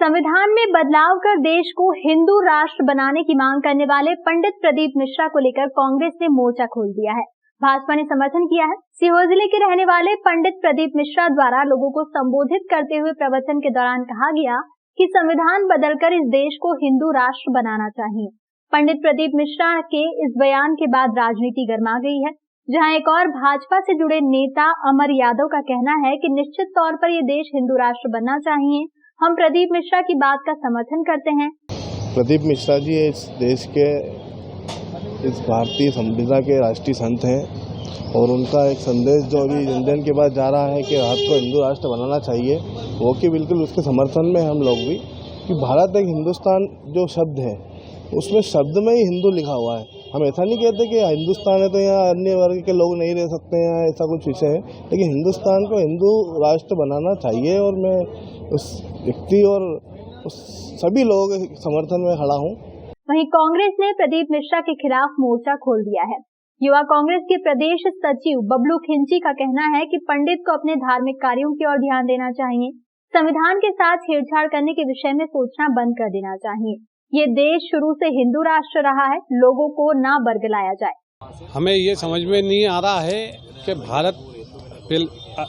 संविधान में बदलाव कर देश को हिंदू राष्ट्र बनाने की मांग करने वाले पंडित प्रदीप मिश्रा को लेकर कांग्रेस ने मोर्चा खोल दिया है। भाजपा ने समर्थन किया है। सीहोर जिले के रहने वाले पंडित प्रदीप मिश्रा द्वारा लोगों को संबोधित करते हुए प्रवचन के दौरान कहा गया कि संविधान बदलकर इस देश को हिंदू राष्ट्र बनाना चाहिए। पंडित प्रदीप मिश्रा के इस बयान के बाद राजनीति गर्मा गई है, जहां एक और भाजपा से जुड़े नेता अमर यादव का कहना है कि निश्चित तौर पर ये देश हिंदू राष्ट्र बनना चाहिए। हम प्रदीप मिश्रा की बात का समर्थन करते हैं। प्रदीप मिश्रा जी इस देश के, इस भारतीय संविधान के राष्ट्रीय संत हैं और उनका एक संदेश जो अभी जन के पास जा रहा है कि भारत को हिंदू राष्ट्र बनाना चाहिए, वो कि बिल्कुल उसके समर्थन में हम लोग भी, कि भारत एक हिंदुस्तान जो शब्द है उसमें शब्द में ही हिंदू लिखा हुआ है। हम ऐसा नहीं कहते कि हिंदुस्तान है तो यहाँ अन्य वर्ग के लोग नहीं रह सकते हैं, ऐसा कुछ विषय है, लेकिन हिंदुस्तान को हिंदू राष्ट्र बनाना चाहिए और मैं उस व्यक्ति और उस सभी लोगों के समर्थन में खड़ा हूँ। वहीं कांग्रेस ने प्रदीप मिश्रा के खिलाफ मोर्चा खोल दिया है। युवा कांग्रेस के प्रदेश सचिव बबलू खिंची का कहना है कि पंडित को अपने धार्मिक कार्यों की ओर ध्यान देना चाहिए। संविधान के साथ छेड़छाड़ करने के विषय में सोचना बंद कर देना चाहिए। ये देश शुरू से हिंदू राष्ट्र रहा है, लोगों को ना बरगलाया जाए। हमें ये समझ में नहीं आ रहा है कि भारत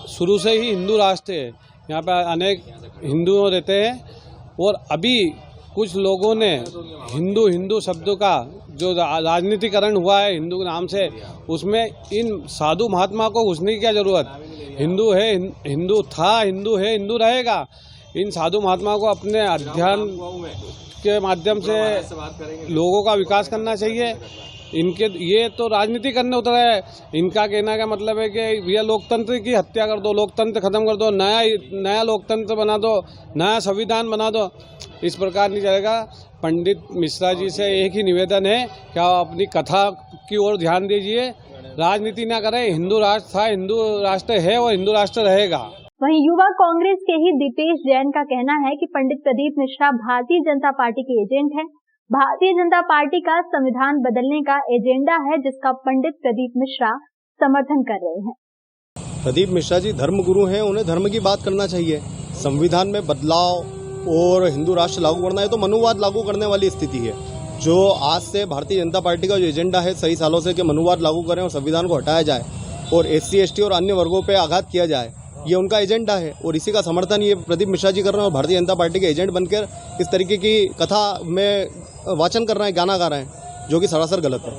शुरू से ही हिंदू राष्ट्र है। यहाँ पे अनेक हिंदू रहते हैं और अभी कुछ लोगों ने हिंदू शब्दों का जो राजनीतिकरण हुआ है हिंदू के नाम से, उसमें इन साधु महात्मा को घुसने की क्या जरूरत। हिंदू है, हिंदू था, हिंदू है, हिंदू रहेगा। इन साधु महात्मा को अपने अध्ययन के माध्यम से लोगों का विकास करना चाहिए। इनके ये तो राजनीति करने उतरे है। इनका कहना का मतलब है कि ये लोकतंत्र की हत्या कर दो, लोकतंत्र खत्म कर दो, नया लोकतंत्र बना दो, नया संविधान बना दो। इस प्रकार नहीं चलेगा। पंडित मिश्रा जी से एक ही निवेदन है कि आप अपनी कथा की ओर ध्यान दीजिए, राजनीति ना करें। हिंदू राष्ट्र था, हिंदू राष्ट्र है और हिंदू राष्ट्र रहेगा। वहीं युवा कांग्रेस के ही दीपेश जैन का कहना है कि पंडित प्रदीप मिश्रा भारतीय जनता पार्टी के एजेंट हैं। भारतीय जनता पार्टी का संविधान बदलने का एजेंडा है, जिसका पंडित प्रदीप मिश्रा समर्थन कर रहे हैं। प्रदीप मिश्रा जी धर्म गुरु हैं, उन्हें धर्म की बात करना चाहिए। संविधान में बदलाव और हिंदू राष्ट्र लागू करना है तो मनुवाद लागू करने वाली स्थिति है। जो आज से भारतीय जनता पार्टी का जो एजेंडा है सही सालों से कि मनुवाद लागू करें और संविधान को हटाया जाए और SC ST और अन्य वर्गों पर आघात किया जाए, ये उनका एजेंडा है और इसी का समर्थन ये प्रदीप मिश्रा जी कर रहे हैं। और भारतीय जनता पार्टी के एजेंट बनकर इस तरीके की कथा में वाचन कर रहे हैं, गाना गा रहे हैं, जो कि सरासर गलत है।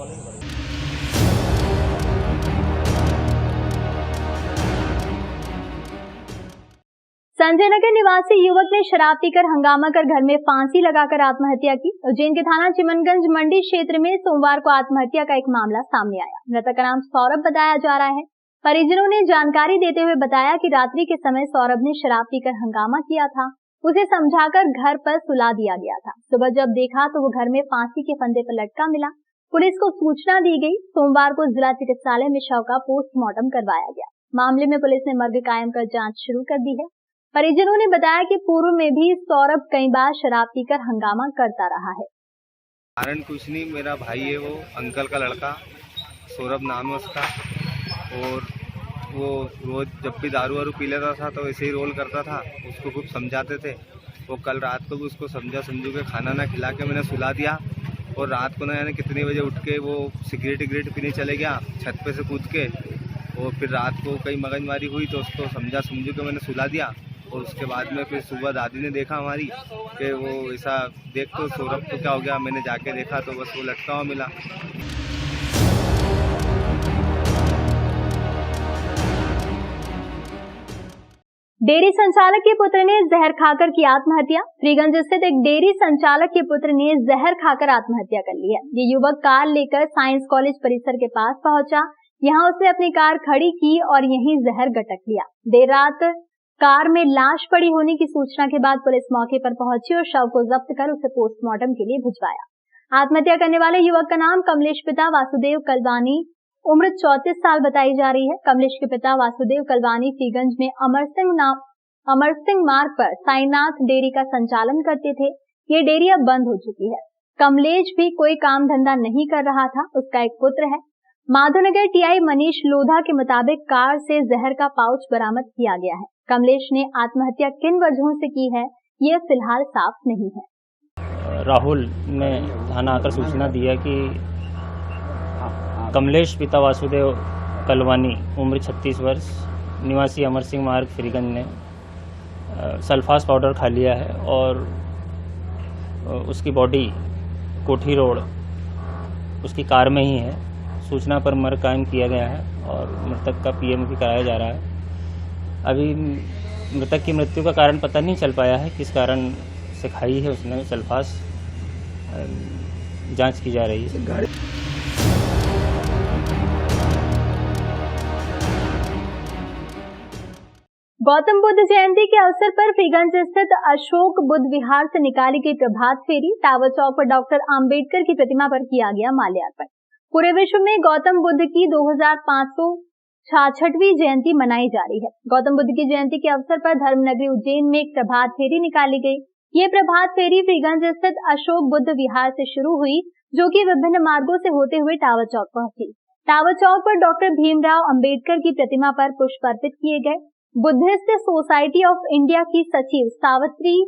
संजय नगर निवासी युवक ने शराब पीकर हंगामा कर घर में फांसी लगाकर आत्महत्या की। उज्जैन के थाना चिमनगंज मंडी क्षेत्र में सोमवार को आत्महत्या का एक मामला सामने आया। मृतक का नाम सौरभ बताया जा रहा है। परिजनों ने जानकारी देते हुए बताया कि रात्रि के समय सौरभ ने शराब पीकर हंगामा किया था। उसे समझाकर घर पर सुला दिया गया था। सुबह जब देखा तो वो घर में फांसी के फंदे पर लटका मिला। पुलिस को सूचना दी गई। सोमवार को जिला चिकित्सालय में शव का पोस्टमार्टम करवाया गया। मामले में पुलिस ने मर्ग कायम कर जांच शुरू कर दी है। परिजनों ने बताया कि पूर्व में भी सौरभ कई बार शराब पीकर हंगामा करता रहा है। कारण कुछ नहीं, मेरा भाई है, वो अंकल का लड़का, सौरभ नाम है उसका, और वो रोज जब भी दारू वारू पी लेता था तो ऐसे ही रोल करता था। उसको खूब समझाते थे। वो कल रात को भी उसको समझू के खाना ना खिला के मैंने सुला दिया और रात को ना यानी कितने बजे उठ के वो सिगरेट पीने चले गया छत पे से कूद के। और फिर रात को कई मगजमारी हुई तो उसको समझू के मैंने सुला दिया। और उसके बाद में फिर सुबह दादी ने देखा हमारी कि वो ऐसा देख तो सौरभ को क्या हो गया। मैंने जाके देखा तो बस वो लटका हुआ मिला। डेयरी संचालक के पुत्र ने जहर खाकर की आत्महत्या। श्रीगंज स्थित एक डेयरी संचालक के पुत्र ने जहर खाकर आत्महत्या कर ली है। ये युवक कार लेकर साइंस कॉलेज परिसर के पास पहुंचा। यहाँ उसने अपनी कार खड़ी की और यहीं जहर गटक लिया। देर रात कार में लाश पड़ी होने की सूचना के बाद पुलिस मौके पर पहुंची और शव को जब्त कर उसे पोस्टमार्टम के लिए भिजवाया। आत्महत्या करने वाले युवक का नाम कमलेश पिता वासुदेव कलवानी, उम्र 34 साल बताई जा रही है। कमलेश के पिता वासुदेव कलवानी श्रीगंज में अमर सिंह मार्ग पर साईनाथ डेयरी का संचालन करते थे। ये डेयरी अब बंद हो चुकी है। कमलेश भी कोई काम धंधा नहीं कर रहा था। उसका एक पुत्र है। माधोनगर TI मनीष लोधा के मुताबिक कार से जहर का पाउच बरामद किया गया है। कमलेश ने आत्महत्या किन वजहों से की है, ये फिलहाल साफ नहीं है। राहुल ने थाना आकर सूचना दिया कि कमलेश पिता वासुदेव कलवानी उम्र 36 वर्ष निवासी अमर सिंह मार्ग फ्रीगंज ने सल्फास पाउडर खा लिया है और उसकी बॉडी कोठी रोड उसकी कार में ही है। सूचना पर मर्ग कायम किया गया है और मृतक का पीएम भी कराया जा रहा है। अभी मृतक की मृत्यु का कारण पता नहीं चल पाया है, किस कारण से खाई है उसने सल्फास, जांच की जा रही है। गौतम बुद्ध जयंती के अवसर पर फ्रीगंज स्थित अशोक बुद्ध विहार से निकाली गई प्रभात फेरी टावर चौक पर डॉक्टर आम्बेडकर की प्रतिमा पर किया गया माल्यार्पण। पूरे विश्व में गौतम बुद्ध की 2566वीं जयंती मनाई जा रही है। गौतम बुद्ध की जयंती के अवसर पर धर्मनगरी उज्जैन में एक प्रभात फेरी निकाली गई। ये प्रभात फेरी फ्रीगंज स्थित अशोक बुद्ध विहार से शुरू हुई, जो कि विभिन्न मार्गों से होते हुए टावर चौक पहुंची। टावर चौक पर डॉक्टर भीमराव अंबेडकर की प्रतिमा पर पुष्प अर्पित किए गए। बुद्धिस्ट सोसाइटी ऑफ इंडिया की सचिव सावित्री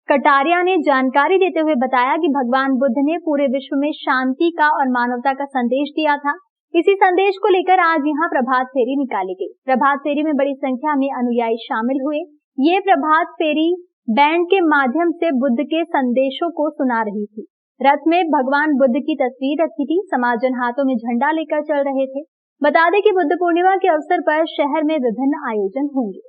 कटारिया ने जानकारी देते हुए बताया कि भगवान बुद्ध ने पूरे विश्व में शांति का और मानवता का संदेश दिया था। इसी संदेश को लेकर आज यहाँ प्रभात फेरी निकाली गई। प्रभात फेरी में बड़ी संख्या में अनुयायी शामिल हुए। ये प्रभात फेरी बैंड के माध्यम से बुद्ध के संदेशों को सुना रही थी। रथ में भगवान बुद्ध की तस्वीर रखी थी। समाजजन हाथों में झंडा लेकर चल रहे थे। बता दें कि बुद्ध पूर्णिमा के अवसर पर शहर में विभिन्न आयोजन होंगे।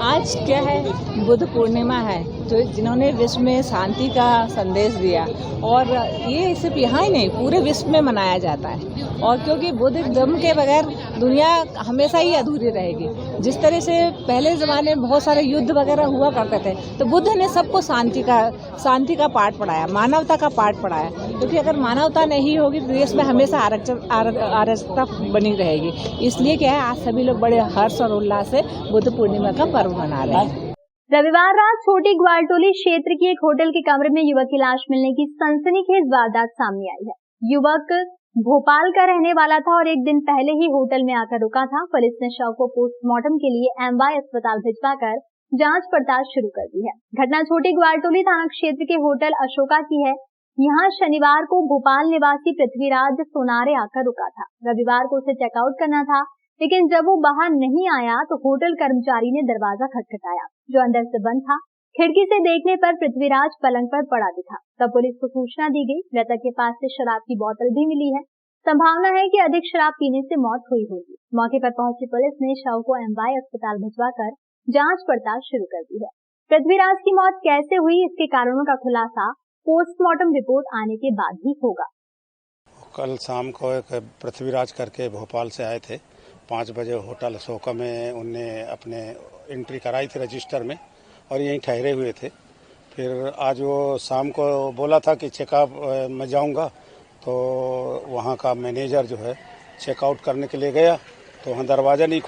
आज क्या है, बुद्ध पूर्णिमा है, तो जिन्होंने विश्व में शांति का संदेश दिया और ये सिर्फ यहाँ ही नहीं पूरे विश्व में मनाया जाता है। और क्योंकि बुद्ध धर्म के बगैर दुनिया हमेशा ही अधूरी रहेगी। जिस तरह से पहले ज़माने में बहुत सारे युद्ध वगैरह हुआ करते थे, तो बुद्ध ने सबको शांति का पाठ पढ़ाया, मानवता का पाठ पढ़ाया। क्योंकि अगर मानवता नहीं होगी तो देश में हमेशा अराजकता बनी रहेगी। इसलिए क्या है, आज सभी लोग बड़े हर्ष और उल्लास से बुद्ध पूर्णिमा का पर्व मना रहे हैं। रविवार रात छोटी ग्वालटोली क्षेत्र की एक होटल के कमरे में युवक की लाश मिलने की सनसनीखेज वारदात सामने आई है। युवक भोपाल का रहने वाला था और एक दिन पहले ही होटल में आकर रुका था। पुलिस ने शव को पोस्टमार्टम के लिए एमवाई अस्पताल भिजवाकर जांच पड़ताल शुरू कर दी है। घटना छोटी ग्वालटोली थाना क्षेत्र के होटल अशोका की है। यहाँ शनिवार को भोपाल निवासी पृथ्वीराज सोनारे आकर रुका था। रविवार को उसे चेकआउट करना था, लेकिन जब वो बाहर नहीं आया तो होटल कर्मचारी ने दरवाजा खटखटाया, जो अंदर से बंद था। खिड़की से देखने पर पृथ्वीराज पलंग पर पड़ा दिखा। तब पुलिस को सूचना दी गई। मृतक के पास से शराब की बोतल भी मिली है। संभावना है कि अधिक शराब पीने से मौत हुई होगी। मौके पर पहुंची पुलिस ने शव को एमवाई अस्पताल भिजवाकर जांच पड़ताल शुरू कर दी है। पृथ्वीराज की मौत कैसे हुई, इसके कारणों का खुलासा पोस्टमार्टम रिपोर्ट आने के बाद ही होगा। कल शाम को एक पृथ्वीराज करके भोपाल से आए थे। 5 बजे होटल अशोका में उनने अपने एंट्री कराई थी रजिस्टर में और यहीं ठहरे हुए थे। फिर आज वो शाम को बोला था कि चेकअप में जाऊंगा, तो वहाँ का मैनेजर जो है चेकआउट करने के लिए गया तो वहाँ दरवाज़ा नहीं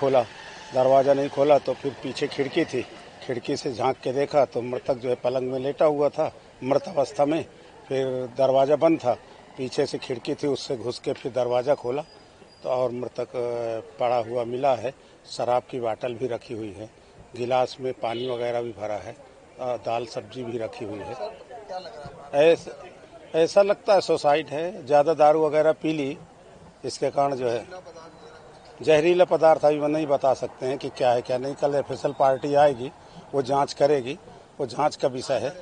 खोला तो फिर पीछे खिड़की थी, खिड़की से झांक के देखा तो मृतक जो है पलंग में लेटा हुआ था मृत अवस्था में। फिर दरवाज़ा बंद था, पीछे से खिड़की थी, उससे घुस के फिर दरवाज़ा खोला तो और मृतक पड़ा हुआ मिला है। शराब की बाटल भी रखी हुई है, गिलास में पानी वगैरह भी भरा है, दाल सब्जी भी रखी हुई है। ऐसा लगता है सुसाइड है, ज़्यादा दारू वगैरह पी ली, इसके कारण जो है जहरीला पदार्थ अभी नहीं बता सकते हैं कि क्या है क्या नहीं। कल ऑफिशियल पार्टी आएगी, वो जांच करेगी, वो जांच का विषय है।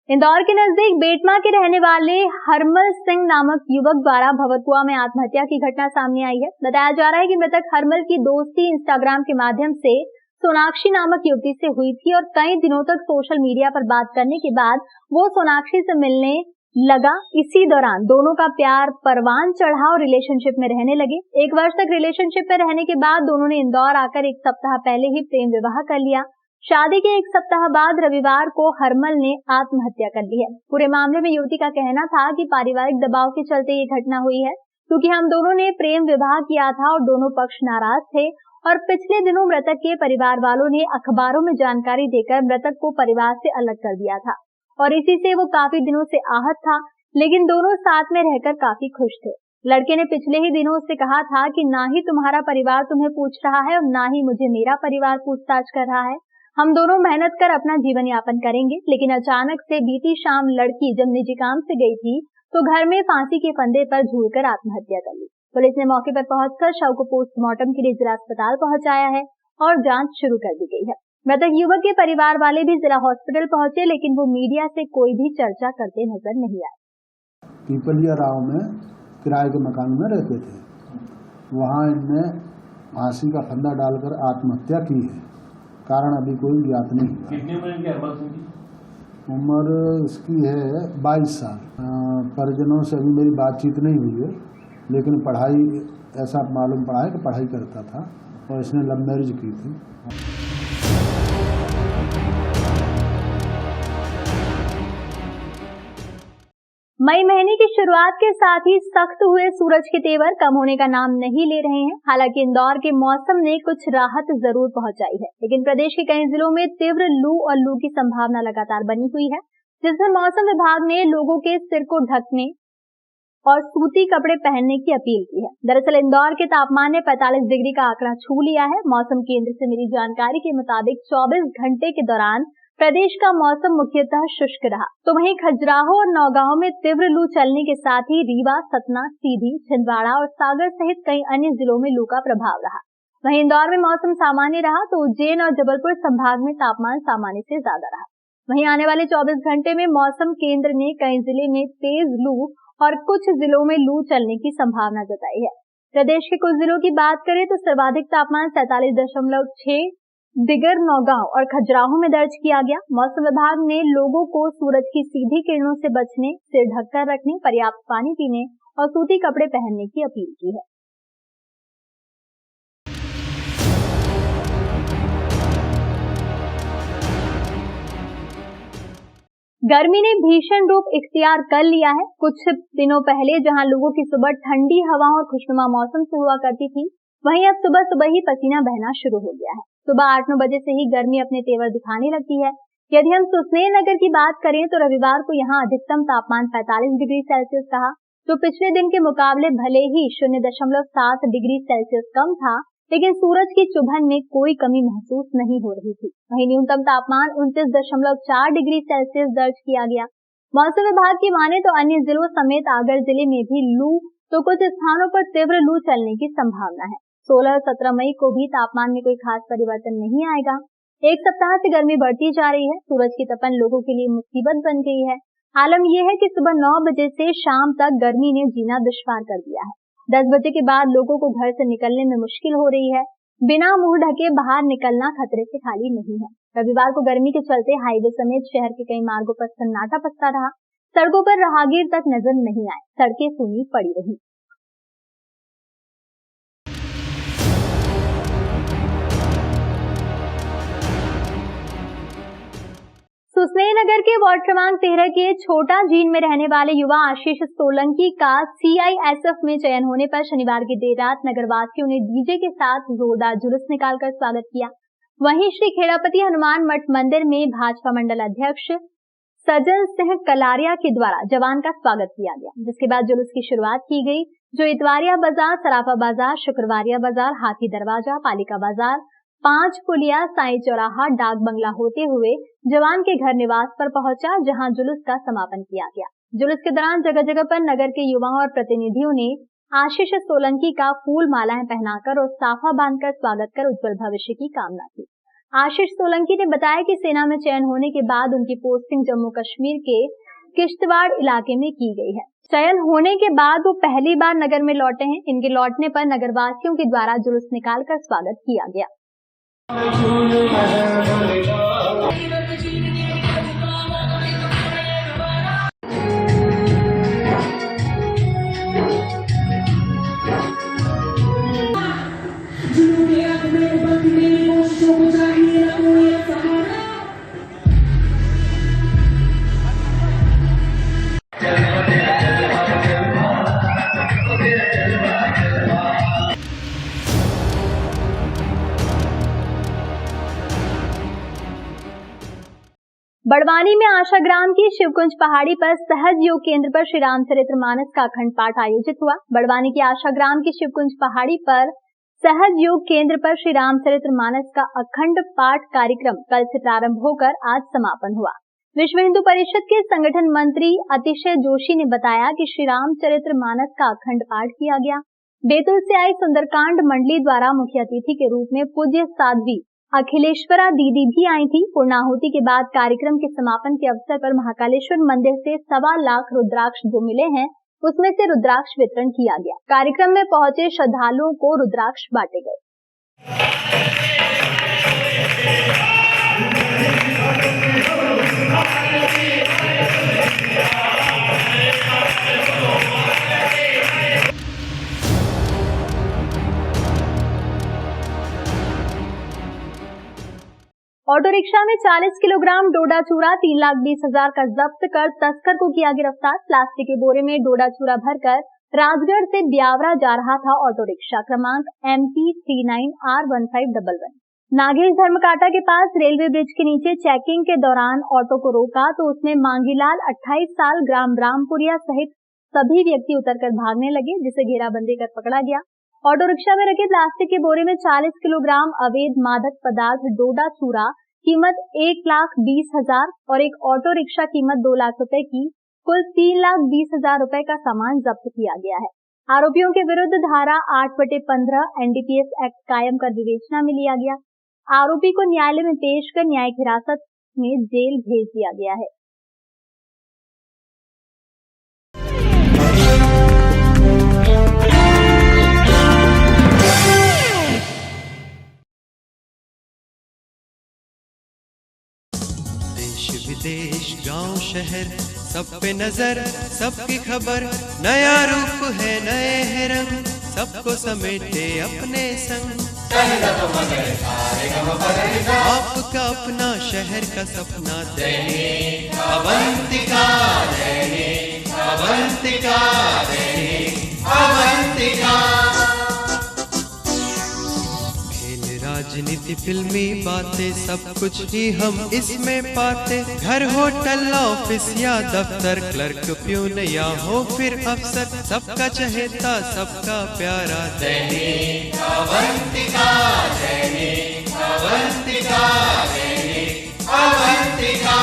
इंदौर के नजदीक बेटमा के रहने वाले हरमल सिंह नामक युवक द्वारा भवतुआ में आत्महत्या की घटना सामने आई है। बताया जा रहा है कि मृतक हरमल की दोस्ती इंस्टाग्राम के माध्यम से सोनाक्षी नामक युवती से हुई थी और कई दिनों तक सोशल मीडिया पर बात करने के बाद वो सोनाक्षी से मिलने लगा। इसी दौरान दोनों का प्यार परवान चढ़ा और रिलेशनशिप में रहने लगे। 1 वर्ष तक रिलेशनशिप में रहने के बाद दोनों ने इंदौर आकर 1 सप्ताह पहले ही प्रेम विवाह कर लिया। शादी के 1 सप्ताह बाद रविवार को हरमल ने आत्महत्या कर ली है। पूरे मामले में युवती का कहना था कि पारिवारिक दबाव के चलते ये घटना हुई है, क्योंकि हम दोनों ने प्रेम विवाह किया था और दोनों पक्ष नाराज थे और पिछले दिनों मृतक के परिवार वालों ने अखबारों में जानकारी देकर मृतक को परिवार से अलग कर दिया था और इसी से वो काफी दिनों से आहत था, लेकिन दोनों साथ में रहकर काफी खुश थे। लड़के ने पिछले ही दिनों उससे कहा था कि ना ही तुम्हारा परिवार तुम्हें पूछ रहा है और ना ही मुझे मेरा परिवार पूछताछ कर रहा है। हम दोनों मेहनत कर अपना जीवन यापन करेंगे। लेकिन अचानक से बीती शाम लड़की जब निजी काम से गई थी तो घर में फांसी के फंदे पर झूलकर आत्महत्या कर ली। पुलिस ने मौके पर पहुंचकर शव को पोस्टमार्टम के लिए जिला अस्पताल पहुंचाया है और जांच शुरू कर दी गई है। मृतक युवक के परिवार वाले भी जिला हॉस्पिटल पहुंचे, लेकिन वो मीडिया से कोई भी चर्चा करते नजर नहीं आए। पीपलिया राव में किराए के मकान में रहते थे, वहां इनने फांसी का फंदा डालकर आत्महत्या की है। कारण अभी कोई ज्ञात नहीं हुआ। कितनी उम्र इसकी है 22 साल। परिजनों से अभी मेरी बातचीत नहीं हुई है, लेकिन पढ़ाई ऐसा मालूम पड़ा है कि पढ़ाई करता था और इसने लव मैरिज की थी। मई महीने की शुरुआत के साथ ही सख्त हुए सूरज के तेवर कम होने का नाम नहीं ले रहे हैं। हालांकि इंदौर के मौसम ने कुछ राहत जरूर पहुंचाई है, लेकिन प्रदेश के कई जिलों में तीव्र लू और लू की संभावना लगातार बनी हुई है, जिसमें मौसम विभाग ने लोगों के सिर को ढकने और सूती कपड़े पहनने की अपील की है। दरअसल इंदौर के तापमान ने 45 डिग्री का आंकड़ा छू लिया है। मौसम केंद्र से मिली जानकारी के मुताबिक 24 घंटे के दौरान प्रदेश का मौसम मुख्यतः शुष्क रहा, तो वहीं खजुराहो और नौगांव में तीव्र लू चलने के साथ ही रीवा, सतना, सीधी, छिंदवाड़ा और सागर सहित कई अन्य जिलों में लू का प्रभाव रहा। वहीं इंदौर में मौसम सामान्य रहा, तो उज्जैन और जबलपुर संभाग में तापमान सामान्य से ज्यादा रहा। वहीं आने वाले 24 घंटे में मौसम केंद्र ने कई जिले में तेज लू और कुछ जिलों में लू चलने की संभावना जताई है। प्रदेश के कुछ जिलों की बात करें तो सर्वाधिक तापमान 47.6 दिगर, नौगांव और खजुराहो में दर्ज किया गया। मौसम विभाग ने लोगों को सूरज की सीधी किरणों से बचने, सिर ढककर रखने, पर्याप्त पानी पीने और सूती कपड़े पहनने की अपील की है। गर्मी ने भीषण रूप इख्तियार कर लिया है। कुछ दिनों पहले जहां लोगों की सुबह ठंडी हवाओं और खुशनुमा मौसम से हुआ करती थी, वहीं अब सुबह सुबह ही पसीना बहना शुरू हो गया है। सुबह 8-9 बजे से ही गर्मी अपने तेवर दिखाने लगती है। यदि हम सुसनेर नगर की बात करें तो रविवार को यहाँ अधिकतम तापमान 45 डिग्री सेल्सियस रहा, जो पिछले दिन के मुकाबले भले ही 0.7 डिग्री सेल्सियस कम था, लेकिन सूरज की चुभन में कोई कमी महसूस नहीं हो रही थी। वहीं न्यूनतम तापमान 29.4 डिग्री सेल्सियस दर्ज किया गया। मौसम विभाग की माने तो अन्य जिलों समेत आगर जिले में भी लू तो कुछ स्थानों पर तीव्र लू चलने की संभावना है। 16 और 17 मई को भी तापमान में कोई खास परिवर्तन नहीं आएगा। एक सप्ताह से गर्मी बढ़ती जा रही है। सूरज की तपन लोगों के लिए मुसीबत बन गई है। आलम यह है कि सुबह 9 बजे से शाम तक गर्मी ने जीना दुश्वार कर दिया है। 10 बजे के बाद लोगों को घर से निकलने में मुश्किल हो रही है। बिना मुंह ढके बाहर निकलना खतरे से खाली नहीं है। रविवार को गर्मी के चलते हाईवे समेत शहर के कई मार्गों पर सन्नाटा पसरा रहा। सड़कों पर राहगीर तक नजर नहीं आए। सड़कें सूनी पड़ी रही। सुसनेर नगर के वार्ड क्रमांक 13 के छोटा जीन में रहने वाले युवा आशीष सोलंकी का CISF में चयन होने पर शनिवार की देर रात नगरवासियों ने डीजे के साथ जोरदार जुलूस निकालकर स्वागत किया। वहीं श्री खेड़ापति हनुमान मठ मंदिर में भाजपा मंडल अध्यक्ष सजन सिंह कलारिया के द्वारा जवान का स्वागत किया गया, जिसके बाद जुलूस की शुरुआत की गई, जो इतवारिया बाजार, सराफा बाजार, शुक्रवारिया बाजार, हाथी दरवाजा, पालिका बाजार, 5 पुलिया, साई चौराहा, डाक बंगला होते हुए जवान के घर निवास पर पहुंचा, जहां जुलूस का समापन किया गया। जुलूस के दौरान जगह जगह पर नगर के युवाओं और प्रतिनिधियों ने आशीष सोलंकी का फूल मालाएं पहनाकर और साफा बांधकर स्वागत कर उज्जवल भविष्य की कामना की। आशीष सोलंकी ने बताया कि सेना में चयन होने के बाद उनकी पोस्टिंग जम्मू कश्मीर के किश्तवाड़ इलाके में की गई है। चयन होने के बाद वो पहली बार नगर में लौटे हैं। इनके लौटने पर नगरवासियों के द्वारा जुलूस निकालकर स्वागत किया गया। बड़वानी में आशाग्राम की शिवकुंज पहाड़ी पर सहज योग केंद्र पर श्री रामचरितमानस का अखंड पाठ आयोजित हुआ। बड़वानी की आशाग्राम की शिवकुंज पहाड़ी पर सहज योग केंद्र पर श्री रामचरितमानस का अखंड पाठ कार्यक्रम कल से प्रारंभ होकर आज समापन हुआ। विश्व हिंदू परिषद के संगठन मंत्री अतिशय जोशी ने बताया कि श्री रामचरितमानस का अखंड पाठ किया गया। बैतूल से आई सुंदरकांड मंडली द्वारा मुख्य अतिथि के रूप में पूज्य साध्वी अखिलेश्वरा दीदी भी आई थी। पूर्णाहुति के बाद कार्यक्रम के समापन के अवसर पर महाकालेश्वर मंदिर से 1.25 लाख रुद्राक्ष जो मिले हैं उसमें से रुद्राक्ष वितरण किया गया। कार्यक्रम में पहुंचे श्रद्धालुओं को रुद्राक्ष बांटे गए। ऑटो रिक्शा में 40 किलोग्राम डोडा चूरा 3,20,000 का जब्त कर तस्कर को किया गिरफ्तार। प्लास्टिक के बोरे में डोडा चूरा भरकर राजगढ़ से ब्यावरा जा रहा था ऑटो रिक्शा क्रमांक MP39R1511। नागेश धर्मकाटा के पास रेलवे ब्रिज के नीचे चेकिंग के दौरान ऑटो को रोका तो उसमें मांगीलाल 28 साल ग्राम रामपुरिया सहित सभी व्यक्ति उतरकर भागने लगे, जिसे घेराबंदी कर पकड़ा गया। ऑटो रिक्शा में रखे प्लास्टिक के बोरे में 40 किलोग्राम अवैध मादक पदार्थ डोडा चूरा कीमत 1,20,000 और एक ऑटो रिक्शा कीमत 2 लाख रुपए की कुल 3,20,000 रुपए का सामान जब्त किया गया है। आरोपियों के विरुद्ध धारा 8/15 NDPS एक्ट कायम कर विवेचना में लिया गया। आरोपी को न्यायालय में पेश कर न्यायिक हिरासत में जेल भेज दिया गया है। विदेश गांव शहर सब पे नजर, सबकी खबर, नया रूप है नए है रंग, सबको समेटे अपने संग। आपका अपना शहर का सपना दैनिक अवंतिका, दैनिक अवंतिका, दैनिक अवंतिका। राजनीति फिल्मी बातें सब कुछ ही हम इसमें पाते, घर होटल ऑफिस या दफ्तर, क्लर्क प्यून या हो फिर अफसर, सबका चहेता सबका प्यारा दैनिक अवंतिका, दैनिक अवंतिका, दैनिक अवंतिका।